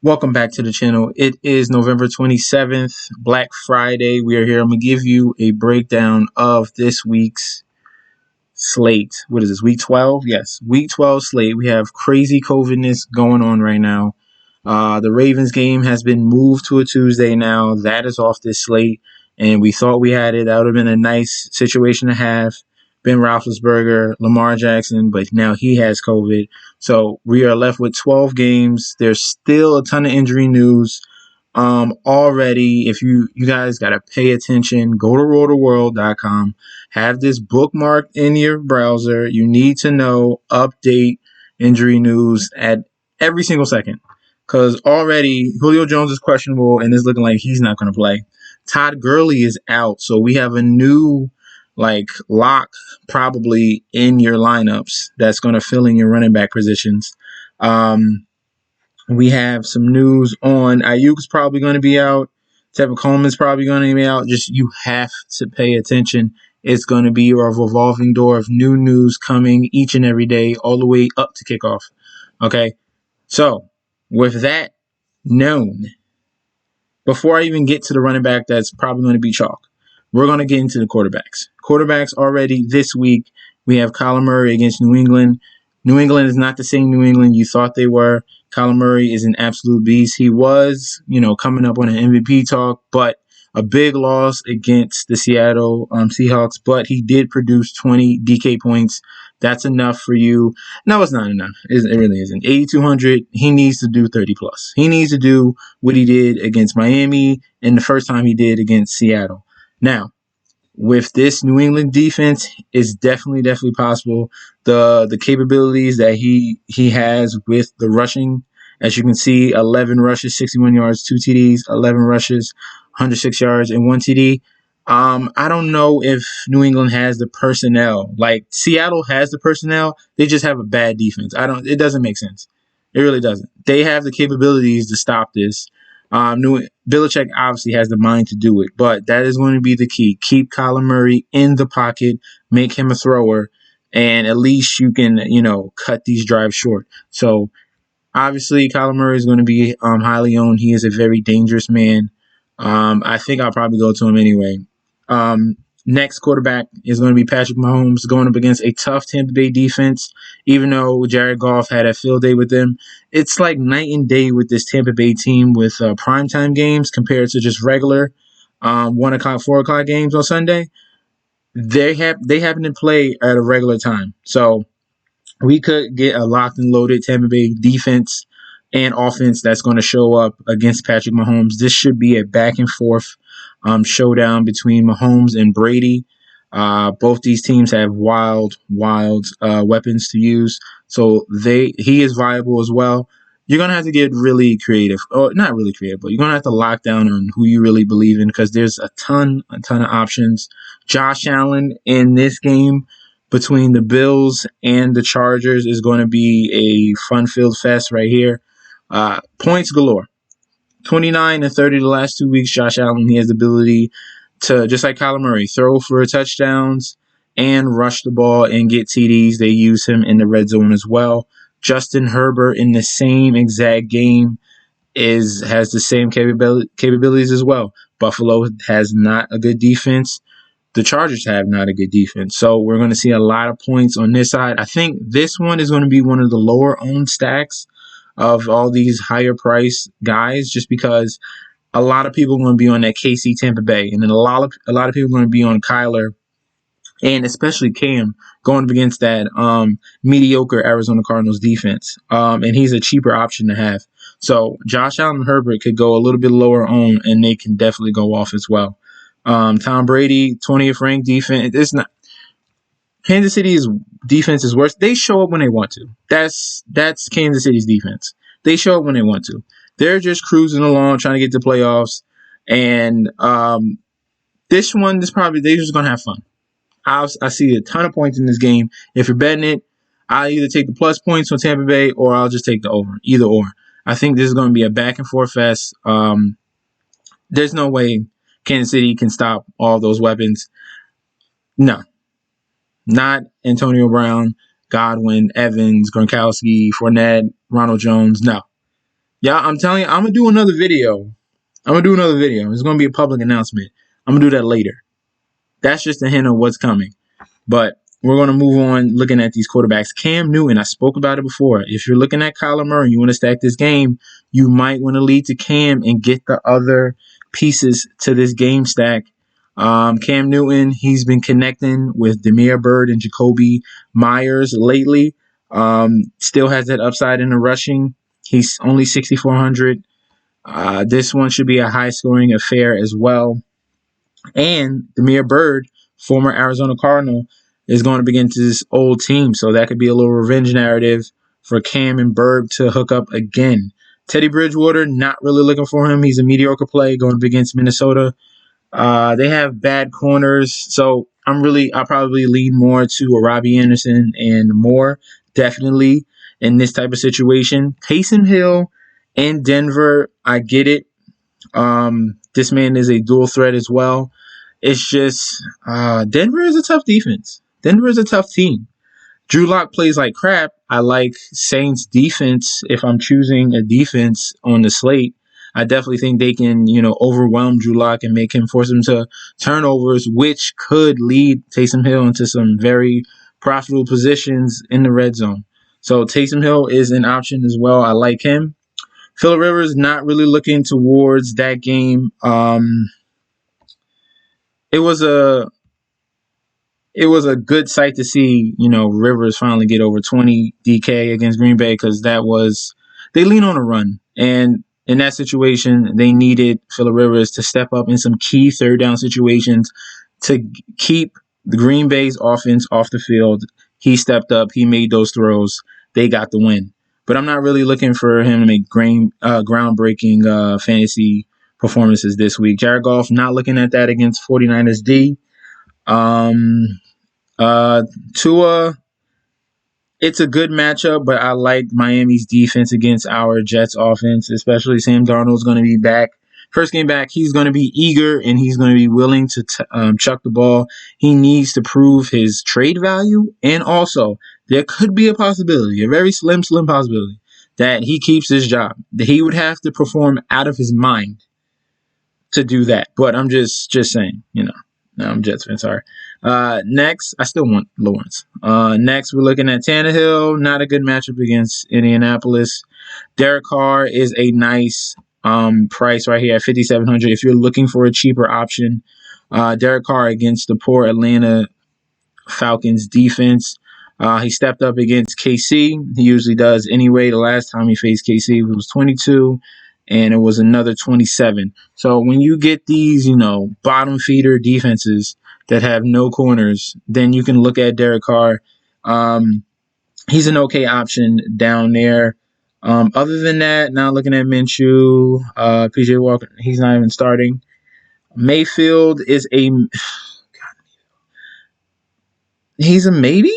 Welcome back to the channel. It is November 27th, Black Friday. We are here. I'm going to give you a breakdown of this week's slate. What is this, week 12? Yes, week 12 slate. We have crazy COVIDness going on right now. The Ravens game has been moved to a Tuesday now. That is off this slate, and we thought we had it. That would have been a nice situation to have. Ben Roethlisberger, Lamar Jackson, but now he has COVID. So we are left with 12 games. There's still a ton of injury news. Already, if you guys got to pay attention, go to rotoworld.com. Have this bookmarked in your browser. You need to know update injury news at every single second. Because already Julio Jones is questionable and it's looking like he's not going to play. Todd Gurley is out. So we have a new lock probably in your lineups that's going to fill in your running back positions. We have some news on Ayuk's probably going to be out. Tevin Coleman's probably going to be out. Just you have to pay attention. It's going to be a revolving door of new news coming each and every day, all the way up to kickoff. Okay, so with that known, before I even get to the running back that's probably going to be chalk, we're going to get into the quarterbacks. Quarterbacks already this week, we have Kyler Murray against New England. New England is not the same New England you thought they were. Kyler Murray is an absolute beast. He was, coming up on an MVP talk, but a big loss against the Seattle Seahawks. But he did produce 20 DK points. That's enough for you. No, it's not enough. It really isn't. 8,200, he needs to do 30 plus. He needs to do what he did against Miami and the first time he did against Seattle. Now, with this New England defense, it's definitely possible. The capabilities that he has with the rushing, as you can see, 11 rushes, 61 yards, 2 TDs, 11 rushes, 106 yards, and 1 TD. I don't know if New England has the personnel. Like Seattle has the personnel, they just have a bad defense. It doesn't make sense. It really doesn't. They have the capabilities to stop this. Belichick obviously has the mind to do it, but that is going to be the key. Keep Kyler Murray in the pocket, make him a thrower, and at least you can, cut these drives short. So obviously Kyler Murray is going to be highly owned. He is a very dangerous man. I think I'll probably go to him anyway. Next quarterback is going to be Patrick Mahomes going up against a tough Tampa Bay defense. Even though Jared Goff had a field day with them, it's like night and day with this Tampa Bay team with primetime games compared to just regular 1 o'clock, 4 o'clock games on Sunday. They happen to play at a regular time. So we could get a locked and loaded Tampa Bay defense and offense that's going to show up against Patrick Mahomes. This should be a back and forth showdown between Mahomes and Brady. Both these teams have wild weapons to use, so he is viable as well. You're gonna have to get really creative, or not really creative, but you're gonna have to lock down on who you really believe in because there's a ton of options. Josh Allen in this game between the Bills and the Chargers is going to be a fun-filled fest right here. Points galore. 29 and 30 the last 2 weeks. Josh Allen, he has the ability to, just like Kyler Murray, throw for touchdowns and rush the ball and get TDs. They use him in the red zone as well. Justin Herbert in the same exact game has the same capabilities as well. Buffalo has not a good defense. The Chargers have not a good defense. So we're going to see a lot of points on this side. I think this one is going to be one of the lower owned stacks of all these higher price guys, just because a lot of people are going to be on that KC Tampa Bay, and then a lot of people are going to be on Kyler, and especially Cam going up against that mediocre Arizona Cardinals defense. And he's a cheaper option to have. So Josh Allen and Herbert could go a little bit lower on, and they can definitely go off as well. Tom Brady, 20th ranked defense. It's not. Kansas City's defense is worse. They show up when they want to. That's Kansas City's defense. They show up when they want to. They're just cruising along, trying to get to playoffs. And this one is probably they're just gonna have fun. I see a ton of points in this game. If you're betting it, I'll either take the plus points on Tampa Bay or I'll just take the over. Either or. I think this is going to be a back and forth fest. There's no way Kansas City can stop all those weapons. No. Not Antonio Brown, Godwin, Evans, Gronkowski, Fournette, Ronald Jones. No. Yeah, I'm telling you, I'm gonna do another video. It's gonna be a public announcement. I'm gonna do that later. That's just a hint of what's coming. But we're going to move on looking at these quarterbacks. Cam Newton, I spoke about it before. If you're looking at Kyler Murray and you want to stack this game, you might want to lead to Cam and get the other pieces to this game stack. Cam Newton, he's been connecting with Damiere Byrd and Jacoby Myers lately. Still has that upside in the rushing. He's only 6,400. This one should be a high scoring affair as well. And Damiere Byrd, former Arizona Cardinal, is going to begin to this old team. So that could be a little revenge narrative for Cam and Byrd to hook up again. Teddy Bridgewater, not really looking for him. He's a mediocre play going up against Minnesota. They have bad corners. So I'll probably lean more to a Robbie Anderson and more, definitely, in this type of situation. Taysom Hill in Denver, I get it. This man is a dual threat as well. It's just Denver is a tough defense. Denver is a tough team. Drew Lock plays like crap. I like Saints defense if I'm choosing a defense on the slate. I definitely think they can, overwhelm Drew Lock and make him force him to turnovers, which could lead Taysom Hill into some very profitable positions in the red zone. So Taysom Hill is an option as well. I like him. Phillip Rivers not really looking towards that game. It was a good sight to see, Rivers finally get over 20 DK against Green Bay because they lean on a run. And in that situation, they needed Phillip Rivers to step up in some key third down situations to keep the Green Bay's offense off the field. He stepped up. He made those throws. They got the win. But I'm not really looking for him to make groundbreaking fantasy performances this week. Jared Goff, not looking at that against 49ers D. Tua, it's a good matchup, but I like Miami's defense against our Jets offense, especially Sam Darnold's going to be back. First game back, he's going to be eager and he's going to be willing to chuck the ball. He needs to prove his trade value, and also there could be a possibility, a very slim possibility, that he keeps his job. That he would have to perform out of his mind to do that. But I'm just saying, No, I'm Jets fan, sorry. Next, I still want Lawrence. Next, we're looking at Tannehill. Not a good matchup against Indianapolis. Derek Carr is a nice price right here at 5,700. If you're looking for a cheaper option, Derek Carr against the poor Atlanta Falcons defense. He stepped up against KC. He usually does anyway. The last time he faced KC, it was 22, and it was another 27. So when you get these, bottom feeder defenses that have no corners, then you can look at Derek Carr. He's an okay option down there. Other than that, now looking at Minshew, PJ Walker, he's not even starting. Mayfield is he's a maybe.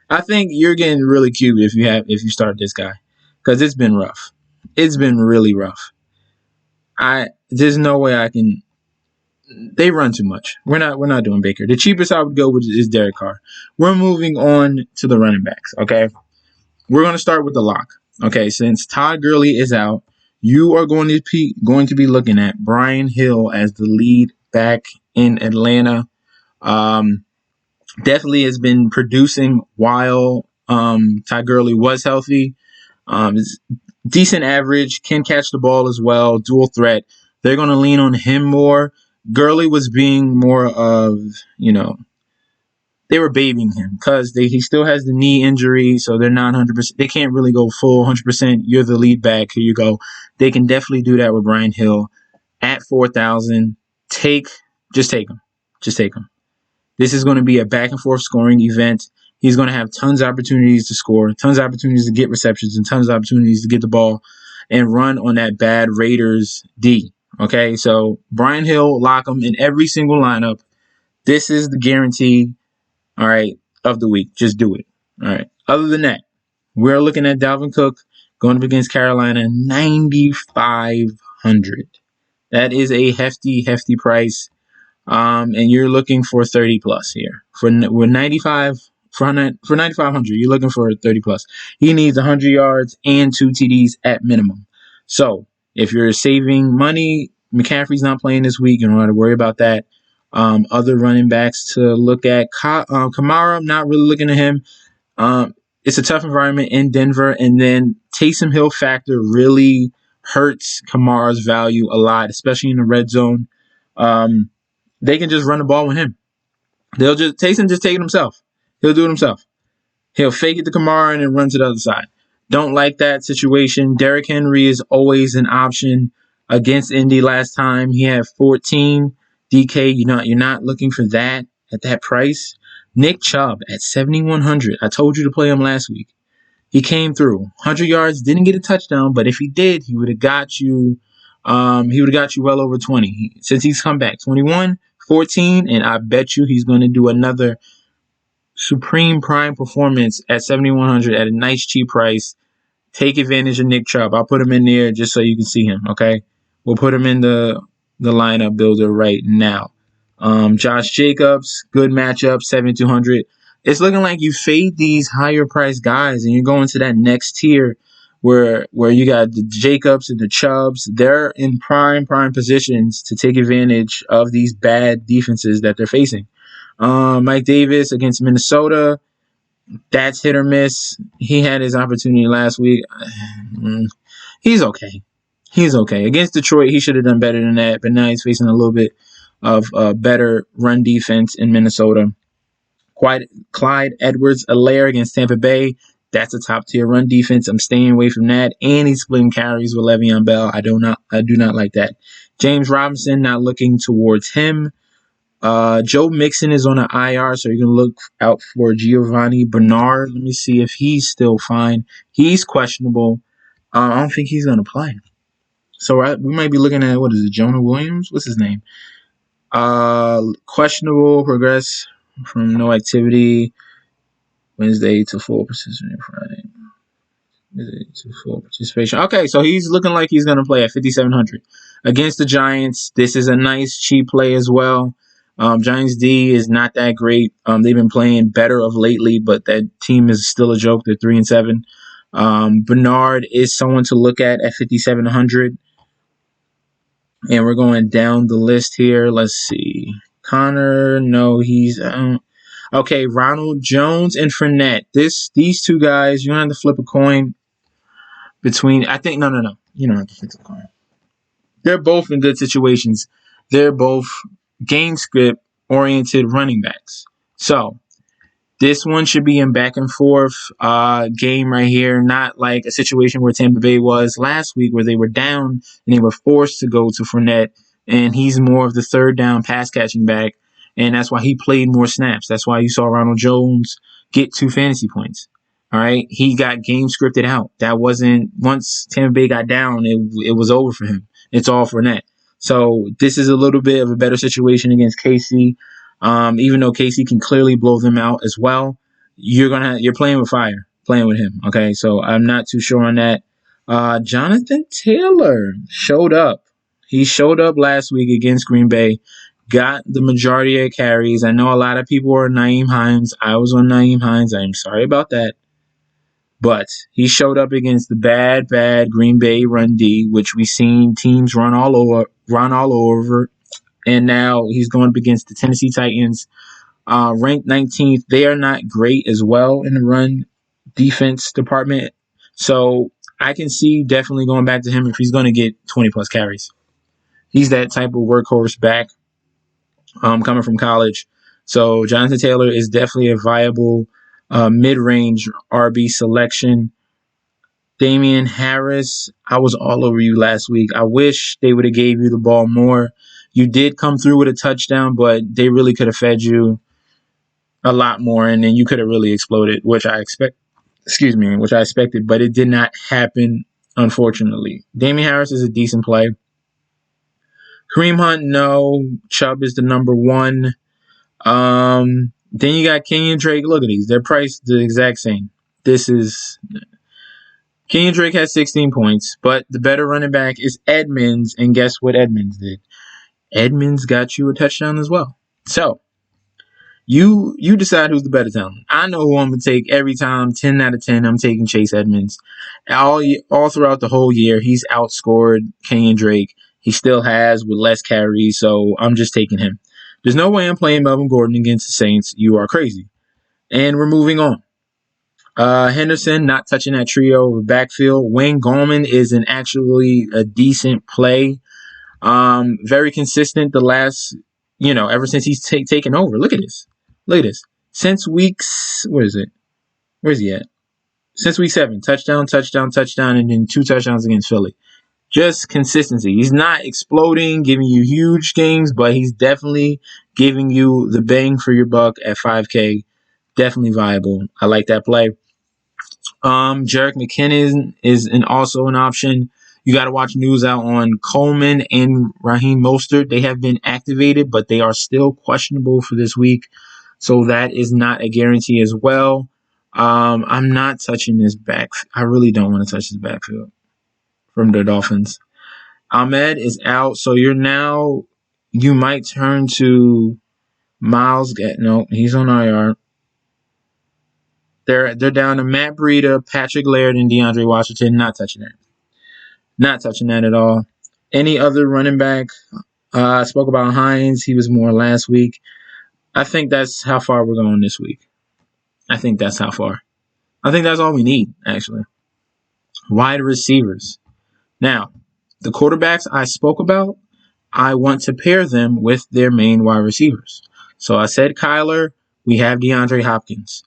I think you're getting really cute if you start this guy, because it's been rough. It's been really rough. There's no way I can. They run too much. We're not doing Baker. The cheapest I would go with is Derek Carr. We're moving on to the running backs. Okay, we're going to start with the lock. Okay, since Todd Gurley is out, you are going to be looking at Brian Hill as the lead back in Atlanta. Definitely has been producing while Todd Gurley was healthy. Decent average, can catch the ball as well, dual threat. They're going to lean on him more. Gurley was being more of, they were babying him because he still has the knee injury, so they're not 100%. They can't really go full 100%. You're the lead back. Here you go. They can definitely do that with Brian Hill at 4,000. Just take him. This is going to be a back and forth scoring event. He's going to have tons of opportunities to score, tons of opportunities to get receptions, and tons of opportunities to get the ball and run on that bad Raiders D. Okay, so Brian Hill, lock him in every single lineup. This is the guarantee, all right, of the week. Just do it. All right. Other than that, we're looking at Dalvin Cook going up against Carolina, 9,500. That is a hefty price. And you're looking for 30 plus here. We're 95 for 9,500. You're looking for 30 plus. He needs 100 yards and 2 TDs at minimum. So if you're saving money, McCaffrey's not playing this week. You don't have to worry about that. Other running backs to look at. Kamara, I'm not really looking at him. It's a tough environment in Denver, and then Taysom Hill factor really hurts Kamara's value a lot, especially in the red zone. They can just run the ball with him. Taysom just take it himself. He'll do it himself. He'll fake it to Kamara and then run to the other side. Don't like that situation. Derrick Henry is always an option against Indy. Last time he had 14. DK, you're not looking for that at that price. Nick Chubb at 7,100. I told you to play him last week. He came through 100 yards, didn't get a touchdown, but if he did, he would have got you. He would have got you well over 20. Since he's come back, 21, 14, and I bet you he's going to do another supreme prime performance at 7,100 at a nice cheap price. Take advantage of Nick Chubb. I'll put him in there just so you can see him. Okay, we'll put him in the lineup builder right now. Josh Jacobs, good matchup, 7,200. It's looking like you fade these higher priced guys and you're going to that next tier where you got the Jacobs and the Chubbs. They're in prime positions to take advantage of these bad defenses that they're facing. Mike Davis against Minnesota, that's hit or miss. He had his opportunity last week. He's okay. Against Detroit, he should have done better than that, but now he's facing a little bit of better run defense in Minnesota. Clyde Edwards-Helaire against Tampa Bay, that's a top-tier run defense. I'm staying away from that, and he's splitting carries with Le'Veon Bell. I do not like that. James Robinson, not looking towards him. Joe Mixon is on an IR, so you're going to look out for Giovanni Bernard. Let me see if he's still fine. He's questionable. I don't think he's going to play. So we might be looking at, what is it, Jonah Williams? What's his name? Questionable, progress from no activity. Wednesday to full participation. Friday. Wednesday to full participation. Okay, so he's looking like he's going to play at 5,700. Against the Giants, this is a nice cheap play as well. Giants D is not that great. They've been playing better of lately, but that team is still a joke. They're 3-7. Bernard is someone to look at 5,700. And we're going down the list here. Let's see. Connor, no, he's okay. Ronald Jones and Fournette. These two guys, you don't have to flip a coin between. I think no. You don't have to flip a coin. They're both in good situations. They're both game script oriented running backs. So this one should be in back and forth game right here, not like a situation where Tampa Bay was last week where they were down and they were forced to go to Fournette, and he's more of the third down pass catching back, and that's why he played more snaps. That's why you saw Ronald Jones get 2 fantasy points. All right, he got game scripted out. That wasn't, once Tampa Bay got down, it was over for him. It's all Fournette. So this is a little bit of a better situation against KC. Even though Casey can clearly blow them out as well, you're playing with fire, playing with him. Okay, so I'm not too sure on that. Jonathan Taylor showed up. He showed up last week against Green Bay, got the majority of carries. I know a lot of people are Nyheim Hines. I was on Nyheim Hines. I'm sorry about that. But he showed up against the bad Green Bay run D, which we've seen teams run all over. And now he's going up against the Tennessee Titans, ranked 19th. They are not great as well in the run defense department. So I can see definitely going back to him if he's going to get 20-plus carries. He's that type of workhorse back coming from college. So Jonathan Taylor is definitely a viable mid-range RB selection. Damian Harris, I was all over you last week. I wish they would have gave you the ball more. You did come through with a touchdown, but they really could have fed you a lot more, and then you could have really exploded, which I expected, but it did not happen, unfortunately. Damian Harris is a decent play. Kareem Hunt, no. Chubb is the number one. Then you got Kenyon Drake. Look at these. They're priced the exact same. Kenyon Drake has 16 points, but the better running back is Edmonds, and guess what Edmonds did? Edmonds got you a touchdown as well. So You decide who's the better talent. I know who I'm gonna take every time. 10 out of 10. I'm taking Chase Edmonds. All throughout the whole year, he's outscored Kenyon Drake. He still has with less carries, so I'm just taking him. There's no way I'm playing Melvin Gordon against the Saints. You are crazy. And we're moving on. Henderson not touching that trio of backfield. Wayne Gallman is an actually a decent play. Very consistent the last, ever since he's taken over. Look at this. Look at this. Since weeks, what is it? Where's he at? Since week 7, touchdown, touchdown, touchdown, and then 2 touchdowns against Philly. Just consistency. He's not exploding, giving you huge games, but he's definitely giving you the bang for your buck at 5K. Definitely viable. I like that play. Jerick McKinnon is also an option. You got to watch news out on Coleman and Raheem Mostert. They have been activated, but they are still questionable for this week. So that is not a guarantee as well. I'm not touching this back. I really don't want to touch this backfield from the Dolphins. Ahmed is out, so you might turn to Miles. No, he's on IR. They're down to Matt Breida, Patrick Laird, and DeAndre Washington. Not touching that. Not touching that at all. Any other running back? I spoke about Hines. He was more last week. I think that's how far we're going this week. I think that's how far. I think that's all we need, actually. Wide receivers. Now, the quarterbacks I spoke about, I want to pair them with their main wide receivers. So I said Kyler. We have DeAndre Hopkins.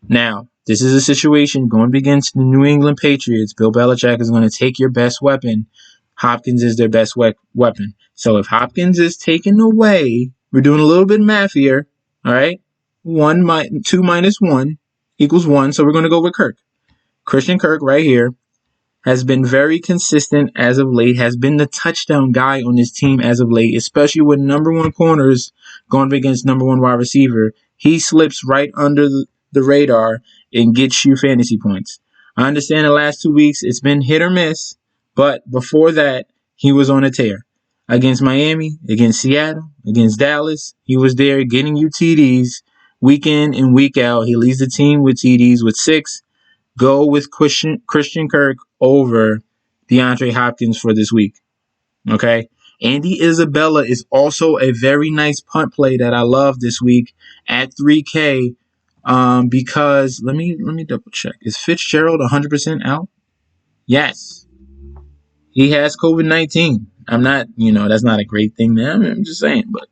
Now, this is a situation going against the New England Patriots. Bill Belichick is going to take your best weapon. Hopkins is their best weapon. So if Hopkins is taken away, we're doing a little bit of math here. All right? 2 minus 1 equals 1. So we're going to go with Kirk. Christian Kirk right here has been very consistent as of late, has been the touchdown guy on this team as of late, especially with number 1 corners going against number 1 wide receiver. He slips right under the radar and gets you fantasy points. I understand the last 2 weeks it's been hit or miss, but before that, he was on a tear. Against Miami, against Seattle, against Dallas, he was there getting you TDs week in and week out. He leads the team with TDs with 6. Go with Christian Kirk over DeAndre Hopkins for this week. Okay? Andy Isabella is also a very nice punt play that I love this week at 3K. Because let me double check. Is Fitzgerald 100% out? Yes. He has COVID-19. I'm not, that's not a great thing there. I'm just saying, but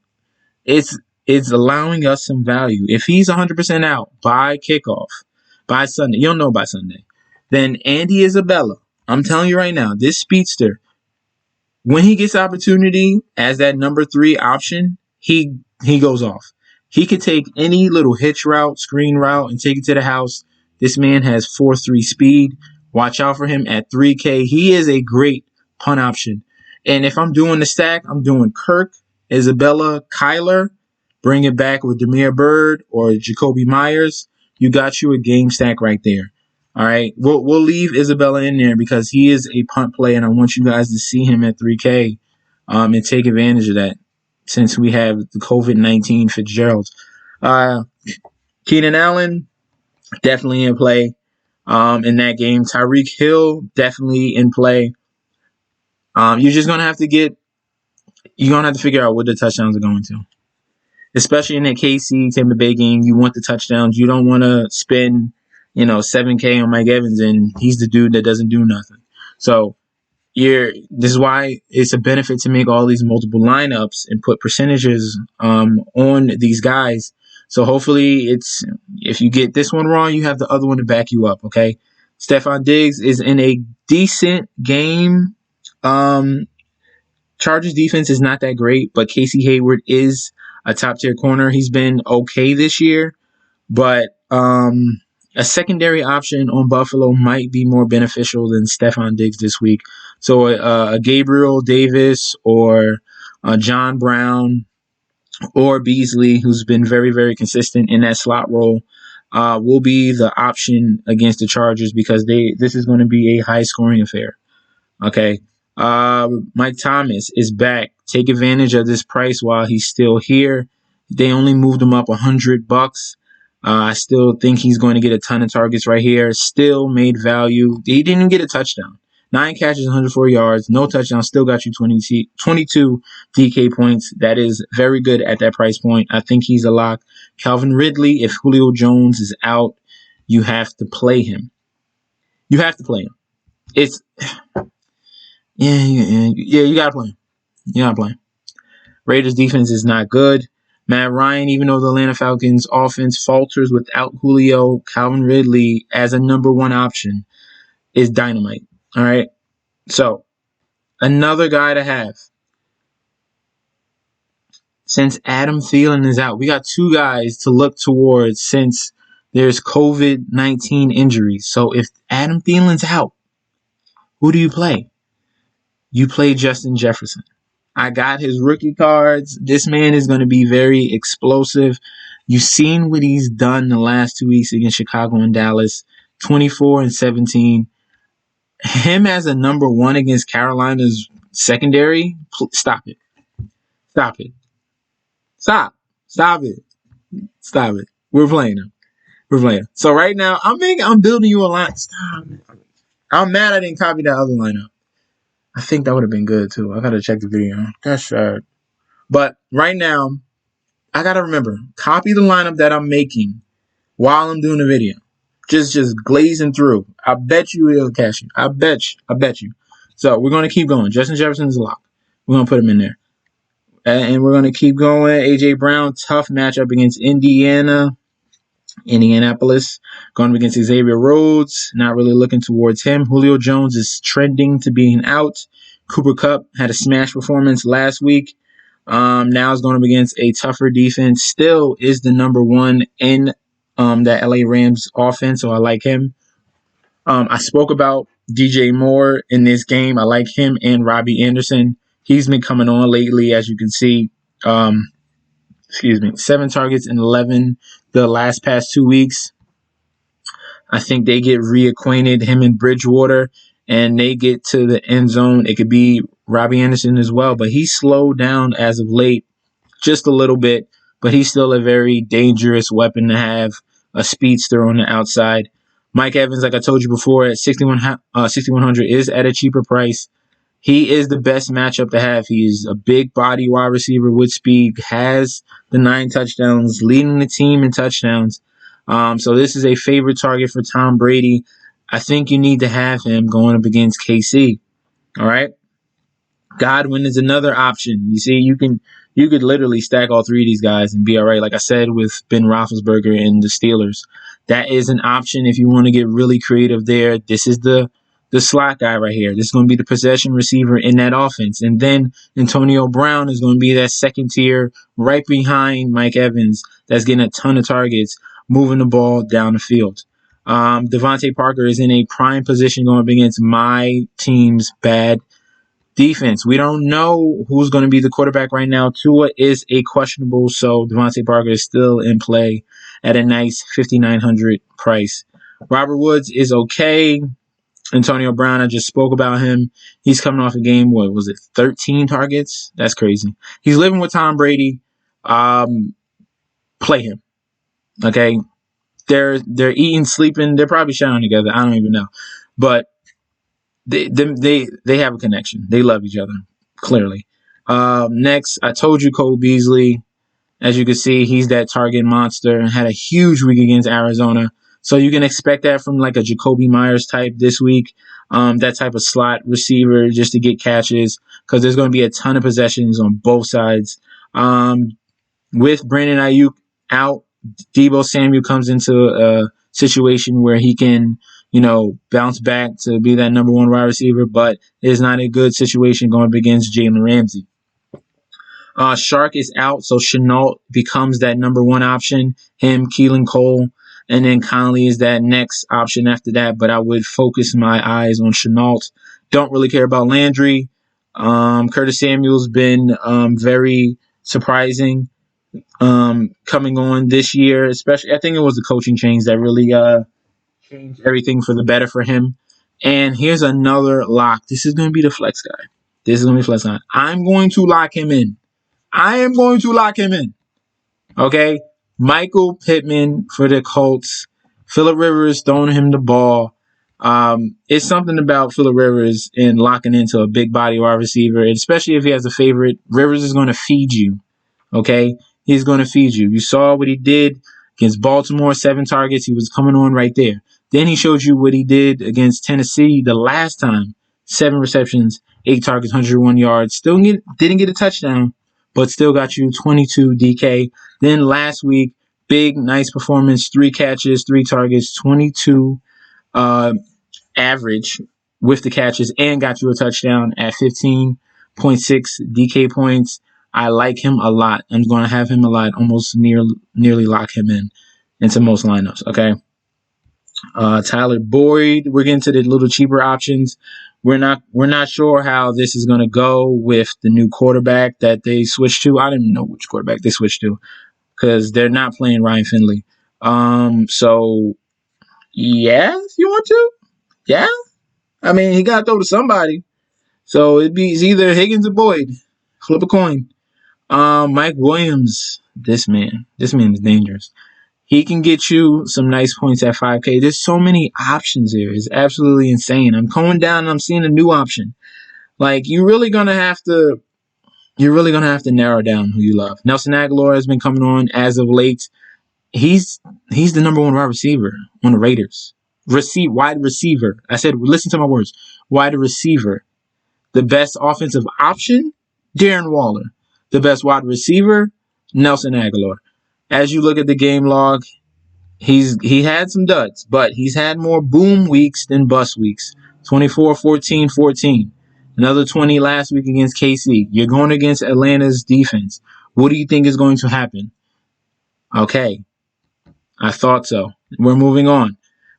it's allowing us some value. If he's 100% out by kickoff, by Sunday, you'll know by Sunday, then Andy Isabella, I'm telling you right now, this speedster, when he gets opportunity as that number 3 option, he goes off. He could take any little hitch route, screen route, and take it to the house. This man has 4.3 speed. Watch out for him at 3K. He is a great punt option. And if I'm doing the stack, I'm doing Kirk, Isabella, Kyler. Bring it back with Damiere Byrd or Jacoby Myers. You got you a game stack right there. All right. We'll leave Isabella in there because he is a punt play, and I want you guys to see him at 3K and take advantage of that since we have the COVID-19 Fitzgerald. Keenan Allen, definitely in play in that game. Tyreek Hill, definitely in play. You're just going to have to figure out what the touchdowns are going to. Especially in that KC Tampa Bay game, you want the touchdowns. You don't want to spend, $7K on Mike Evans, and he's the dude that doesn't do nothing. So this is why it's a benefit to make all these multiple lineups and put percentages on these guys. So hopefully if you get this one wrong, you have the other one to back you up. Okay, Stephon Diggs is in a decent game. Chargers defense is not that great, but Casey Hayward is a top-tier corner. He's been okay this year, but a secondary option on Buffalo might be more beneficial than Stephon Diggs this week. So a Gabriel Davis or John Brown or Beasley, who's been very, very consistent in that slot role, will be the option against the Chargers because this is going to be a high-scoring affair. Okay. Mike Thomas is back. Take advantage of this price while he's still here. They only moved him up $100. I still think he's going to get a ton of targets right here. Still made value. He didn't even get a touchdown. 9 catches, 104 yards, no touchdown. Still got you 22 DK points. That is very good at that price point. I think he's a lock. Calvin Ridley, if Julio Jones is out, you have to play him. You have to play him. It's you gotta play him. You gotta play him. Raiders defense is not good. Matt Ryan, even though the Atlanta Falcons offense falters without Julio, Calvin Ridley as a number one option is dynamite. All right. So another guy to have. Since Adam Thielen is out, we got 2 guys to look towards since there's COVID-19 injuries. So if Adam Thielen's out, who do you play? You play Justin Jefferson. I got his rookie cards. This man is going to be very explosive. You've seen what he's done the last 2 weeks against Chicago and Dallas, 24-17. Him as a number one against Carolina's secondary, stop it. Stop it. Stop. Stop it. Stop it. We're playing him. We're playing. So right now, I'm building you a line. Stop. I'm mad I didn't copy that other lineup. I think that would have been good too. I gotta check the video. That's sad. But right now, I gotta remember, copy the lineup that I'm making while I'm doing the video. Just glazing through. I bet you it'll catch you. I bet you. So we're gonna keep going. Justin Jefferson is a lock. We're gonna put him in there. And we're going to keep going. A.J. Brown, tough matchup against Indianapolis. Going up against Xavier Rhodes. Not really looking towards him. Julio Jones is trending to being out. Cooper Kupp had a smash performance last week. Now is going up against a tougher defense. Still is the number one in that LA Rams offense, so I like him. I spoke about DJ Moore in this game. I like him and Robbie Anderson. He's been coming on lately, as you can see. 7 targets in 11 the past 2 weeks. I think they get reacquainted, him and Bridgewater, and they get to the end zone. It could be Robbie Anderson as well, but he slowed down as of late just a little bit, but he's still a very dangerous weapon to have, a speedster on the outside. Mike Evans, like I told you before, at 6,100 is at a cheaper price. He is the best matchup to have. He is a big body wide receiver with speed, has the 9 touchdowns, leading the team in touchdowns. So this is a favorite target for Tom Brady. I think you need to have him going up against KC. All right. Godwin is another option. You see, you could literally stack all 3 of these guys and be all right. Like I said with Ben Roethlisberger and the Steelers, that is an option if you want to get really creative there. This is the slot guy right here. This is going to be the possession receiver in that offense. And then Antonio Brown is going to be that second tier right behind Mike Evans that's getting a ton of targets, moving the ball down the field. Devontae Parker is in a prime position going up against my team's bad defense. We don't know who's going to be the quarterback right now. Tua is a questionable, so Devontae Parker is still in play at a nice $5,900 price. Robert Woods is okay. Antonio Brown, I just spoke about him. He's coming off a game, 13 targets? That's crazy. He's living with Tom Brady. Play him. Okay? They're eating, sleeping. They're probably showering together. I don't even know. But they have a connection. They love each other, clearly. Next, I told you Cole Beasley. As you can see, he's that target monster. Had a huge week against Arizona. So you can expect that from like a Jacoby Myers type this week, that type of slot receiver just to get catches because there's going to be a ton of possessions on both sides. With Brandon Ayuk out, Deebo Samuel comes into a situation where he can, bounce back to be that number one wide receiver, but it's not a good situation going up against Jalen Ramsey. Shark is out, so Chenault becomes that number one option. Him, Keelan Cole. And then Conley is that next option after that. But I would focus my eyes on Chenault. Don't really care about Landry. Curtis Samuel's been very surprising coming on this year. Especially, I think it was the coaching change that really changed everything for the better for him. And here's another lock. This is going to be the flex guy. I'm going to lock him in. Okay, Michael Pittman for the Colts. Phillip Rivers throwing him the ball. It's something about Phillip Rivers and locking into a big body wide receiver, especially if he has a favorite. Rivers is going to feed you. Okay, he's going to feed you. You saw what he did against Baltimore, 7 targets. He was coming on right there. Then he showed you what he did against Tennessee the last time, 7 receptions, 8 targets, 101 yards. Didn't get a touchdown, but still got you 22 DK. Then last week, big, nice performance, 3 catches, 3 targets, 22 average with the catches, and got you a touchdown at 15.6 DK points. I like him a lot. I'm going to have him a lot, almost nearly lock him into most lineups. Okay. Tyler Boyd, we're getting to the little cheaper options. We're not sure how this is going to go with the new quarterback that they switched to. I don't even know which quarterback they switched to because they're not playing Ryan Finley. So yeah, if you want to, yeah. I mean, he got to throw to somebody. So it's either Higgins or Boyd. Flip a coin. Mike Williams, this man is dangerous. He can get you some nice points at 5K. There's so many options here. It's absolutely insane. I'm going down and I'm seeing a new option. Like you're really gonna have to narrow down who you love. Nelson Aguilar has been coming on as of late. He's the number 1 wide receiver on the Raiders. Wide receiver. I said, listen to my words. Wide receiver. The best offensive option, Darren Waller. The best wide receiver, Nelson Aguilar. As you look at the game log, he had some duds, but he's had more boom weeks than bust weeks. 24, 14, 14. Another 20 last week against KC. You're going against Atlanta's defense. What do you think is going to happen? Okay, I thought so. We're moving on.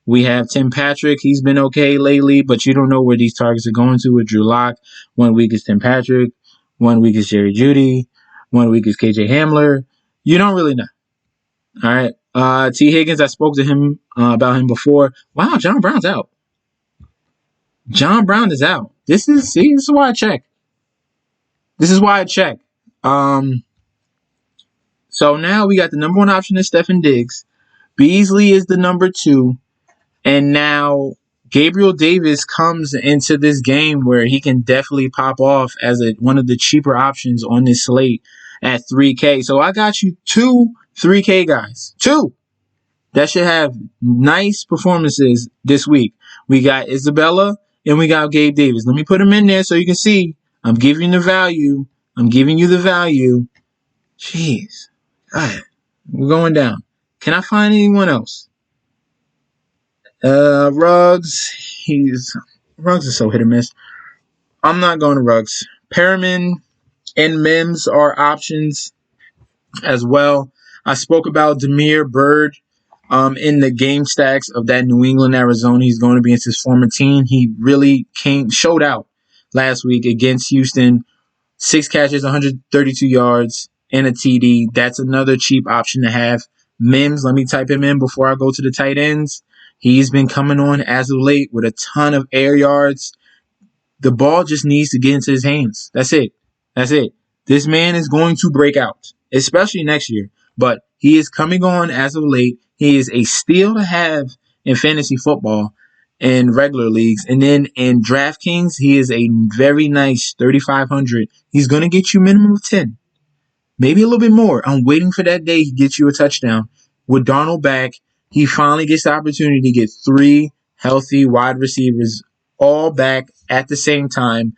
We have Tim Patrick. He's been okay lately, but you don't know where these targets are going to with Drew Lock. 1 week is Tim Patrick. 1 week is Jerry Jeudy. 1 week is KJ Hamler. You don't really know. All right. T. Higgins, I spoke to him about him before. Wow, John Brown's out. John Brown is out. This is why I check. So now we got the number 1 option is Stefon Diggs. Beasley is the number 2. And now Gabriel Davis comes into this game where he can definitely pop off as one of the cheaper options on this slate at 3K. So I got you 2 3K guys. 2 that should have nice performances this week. We got Isabella and we got Gabe Davis. Let me put them in there so you can see. I'm giving you the value. Jeez. God. We're going down. Can I find anyone else? Ruggs. Ruggs is so hit or miss. I'm not going to Ruggs. Perriman and Mims are options as well. I spoke about Damiere Byrd in the game stacks of that New England, Arizona. He's going to be against his former team. He really showed out last week against Houston. 6 catches, 132 yards, and a TD. That's another cheap option to have. Mims, let me type him in before I go to the tight ends. He's been coming on as of late with a ton of air yards. The ball just needs to get into his hands. That's it. This man is going to break out, especially next year. But he is coming on as of late. He is a steal to have in fantasy football in regular leagues. And then in Draftkings, he is a very nice 3,500. He's going to get you minimum of 10. Maybe a little bit more. I'm waiting for that day he gets you a touchdown. With Darnold back, he finally gets the opportunity to get 3 healthy wide receivers all back at the same time.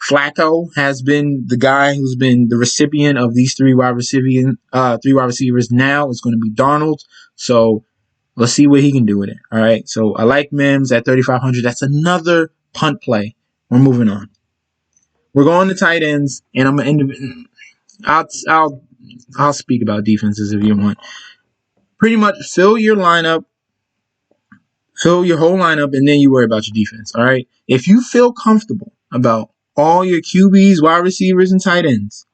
Flacco has been the guy who's been the recipient of these 3 wide receivers. Now it's going to be Darnold. So let's see what he can do with it. All right. So I like Mims at 3,500. That's another punt play. We're moving on. We're going to tight ends, and I'm going to I'll speak about defenses if you want. Pretty much fill your whole lineup, and then you worry about your defense. All right. If you feel comfortable about all your QBs, wide receivers, and tight ends,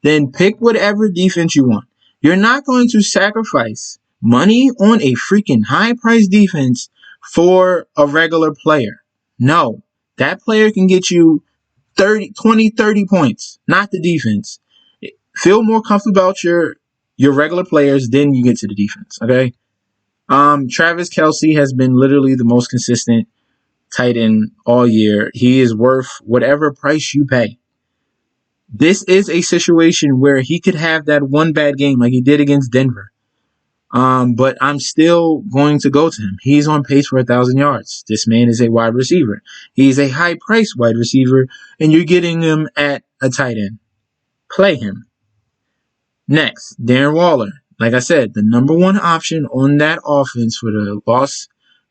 then pick whatever defense you want. You're not going to sacrifice money on a freaking high-priced defense for a regular player. No, that player can get you 30 points, not the defense. Feel more comfortable about your your regular players, then you get to the defense. Okay. Travis Kelce has been literally the most consistent tight end all year. He is worth whatever price you pay. This is a situation where he could have that one bad game like he did against Denver. But I'm still going to go to him. He's on pace for 1,000 yards. This man is a wide receiver. He's a high-priced wide receiver, and you're getting him at a tight end. Play him. Next, Darren Waller. Like I said, the number one option on that offense for the Las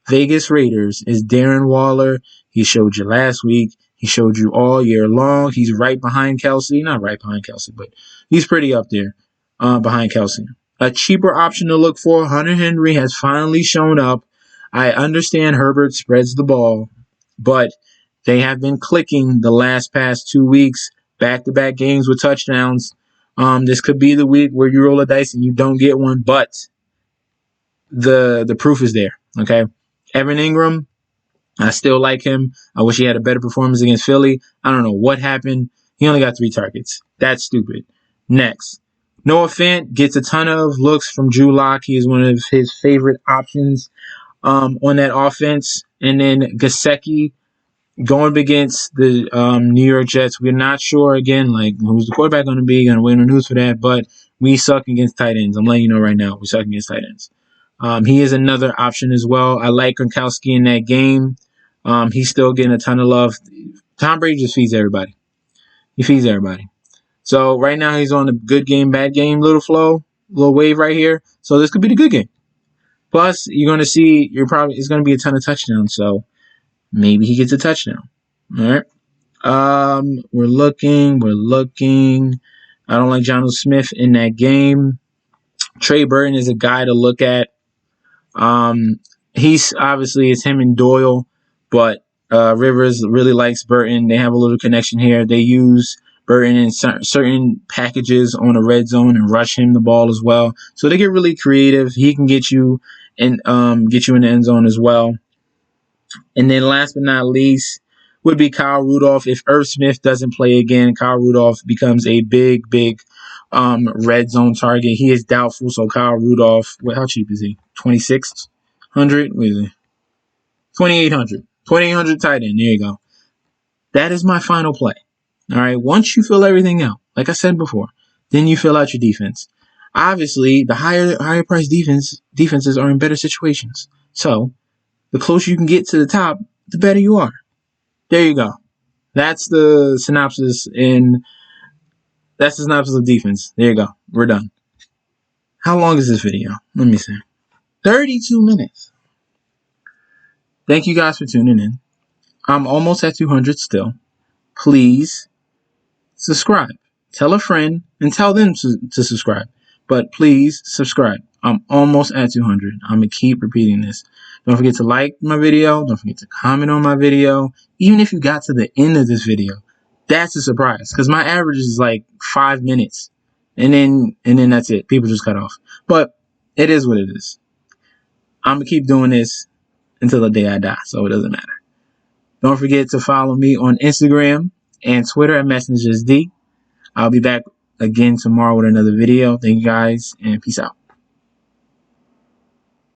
Vegas Raiders is Darren Waller. He showed you last week. He showed you all year long. He's right behind Kelce. Not right behind Kelce, but he's pretty up there behind Kelce. A cheaper option to look for, Hunter Henry has finally shown up. I understand Herbert spreads the ball, but they have been clicking the past 2 weeks, back-to-back games with touchdowns. This could be the week where you roll a dice and you don't get one, but the proof is there, okay? Evan Ingram, I still like him. I wish he had a better performance against Philly. I don't know what happened. He only got 3 targets. That's stupid. Next, Noah Fant gets a ton of looks from Drew Lock. He is one of his favorite options on that offense. And then Gesicki going against the New York Jets. We're not sure, again, like who's the quarterback going to be. Going to wait on the news for that. But we suck against tight ends. I'm letting you know right now. We suck against tight ends. He is another option as well. I like Gronkowski in that game. He's still getting a ton of love. Tom Brady just feeds everybody. He feeds everybody. So right now he's on the good game, bad game little flow, little wave right here. So this could be the good game. Plus, you're going to see it's going to be a ton of touchdowns. So maybe he gets a touchdown. All right. We're looking. I don't like Jonnu Smith in that game. Trey Burton is a guy to look at. He's obviously it's him and Doyle, but Rivers really likes Burton. They have a little connection here. They use Burton in certain packages on the red zone and rush him the ball as well. So they get really creative. He can get you in the end zone as well. And then last but not least would be Kyle Rudolph. If Irv Smith doesn't play again, Kyle Rudolph becomes a big red zone target. He is doubtful, so Kyle Rudolph, how cheap is he? 2,600? What is it? 2,800. 2,800 tight end. There you go. That is my final play. All right. Once you fill everything out, like I said before, then you fill out your defense. Obviously, the higher price defenses are in better situations. So the closer you can get to the top, the better you are. There you go. That's the synopsis of defense. There you go. We're done. How long is this video? Let me see. 32 minutes. Thank you guys for tuning in. I'm almost at 200 still. Please subscribe. Tell a friend and tell them to subscribe. But please subscribe. I'm almost at 200. I'm going to keep repeating this. Don't forget to like my video. Don't forget to comment on my video. Even if you got to the end of this video, that's a surprise because my average is like 5 minutes. And then that's it. People just cut off. But it is what it is. I'm going to keep doing this until the day I die, so it doesn't matter. Don't forget to follow me on Instagram and Twitter at MessengersD. I'll be back again tomorrow with another video. Thank you guys, and peace out.